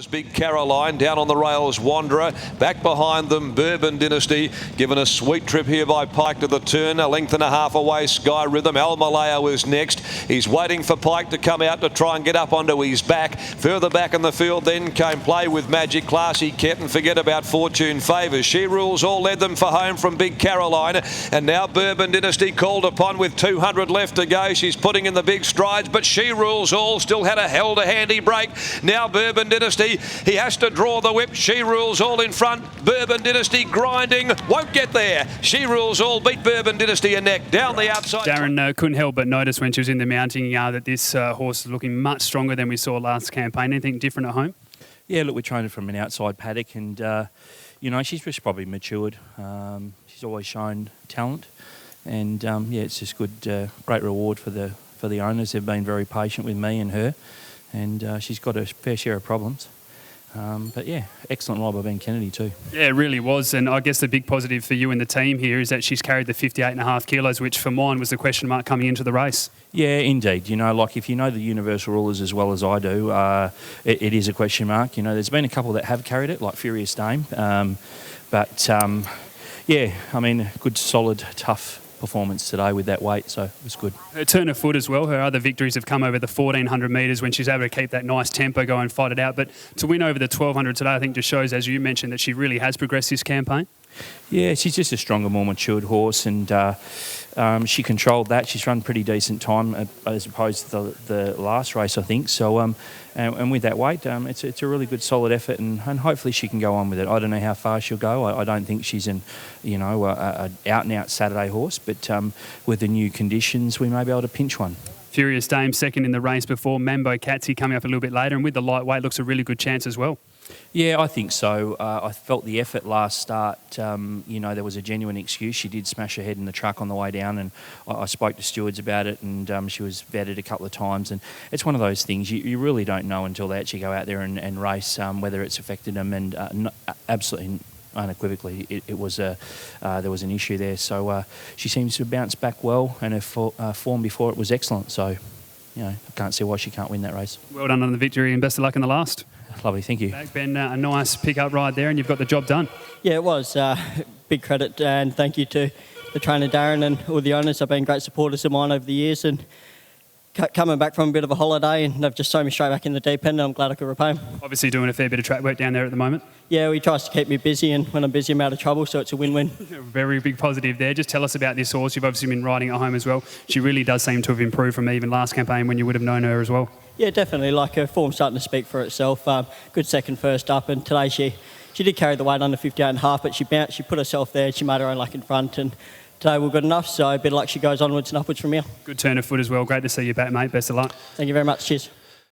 Big Caroline down on the rails, Wanderer. Back behind them, Bourbon Dynasty. Given a sweet trip here by Pike to the turn. A length and a half away, Sky Rhythm. Almaleo is next. He's waiting for Pike to come out to try and get up onto his back. Further back in the field then came Play with Magic. Classy Ket, and forget about Fortune Favours. She Rules All led them for home from Big Caroline. And now Bourbon Dynasty called upon with 200 left to go. She's putting in the big strides, but She Rules All still had a held a handy break. Now Bourbon Dynasty, he has to draw the whip. She Rules All in front. Bourbon Dynasty grinding, won't get there. She Rules All beat Bourbon Dynasty a neck down the outside. Darren couldn't help but notice when she was in the mounting that this horse is looking much stronger than we saw last campaign. Anything different at home? Yeah, look, we trained her from an outside paddock, and she's just probably matured. She's always shown talent, and it's just good, great reward for the owners. They've been very patient with me and her, and she's got a fair share of problems. But yeah, excellent ride by Ben Kennedy too. Yeah, it really was. And I guess the big positive for you and the team here is that she's carried the 58.5 kilos, which for mine was the question mark coming into the race. Yeah, indeed. Like if you know the universal rulers as well as I do, it is a question mark. There's been a couple that have carried it, like Furious Dame. Good, solid, tough performance today with that weight, so it was good. Her turn of foot as well. Her other victories have come over the 1,400 metres when she's able to keep that nice tempo going and fight it out. But to win over the 1,200 today, I think just shows, as you mentioned, that she really has progressed this campaign. Yeah, she's just a stronger, more matured horse, and she controlled that. She's run pretty decent time as opposed to the last race, I think. So, and with that weight, it's a really good, solid effort, and hopefully she can go on with it. I don't know how far she'll go. I don't think she's an out-and-out Saturday horse, but with the new conditions, we may be able to pinch one. Furious Dame second in the race before. Mambo Catsy coming up a little bit later, and with the lightweight, looks a really good chance as well. Yeah, I think so. I felt the effort last start, there was a genuine excuse. She did smash her head in the truck on the way down, and I spoke to stewards about it, and she was vetted a couple of times. And it's one of those things, you really don't know until they actually go out there and race whether it's affected them, and absolutely unequivocally it was there was an issue there. So she seems to bounce back well, and her form before it was excellent. So, I can't see why she can't win that race. Well done on the victory, and best of luck in the last. Lovely, thank you. Back, Ben, a nice pick-up ride there, and you've got the job done. Yeah, it was. Big credit and thank you to the trainer Darren and all the owners. They've been great supporters of mine over the years, and coming back from a bit of a holiday, and they've just thrown me straight back in the deep end, and I'm glad I could repay them. Obviously doing a fair bit of track work down there at the moment. Yeah, he tries to keep me busy, and when I'm busy, I'm out of trouble, so it's a win-win. Very big positive there. Just tell us about this horse. You've obviously been riding at home as well. She really does seem to have improved from even last campaign when you would have known her as well. Yeah, definitely. Her form's starting to speak for itself. Good second, first up, and today she did carry the weight under 58.5, but she bounced, she put herself there, she made her own luck in front, and today we're good enough, so a bit of luck she goes onwards and upwards from here. Good turn of foot as well. Great to see you back, mate. Best of luck. Thank you very much. Cheers.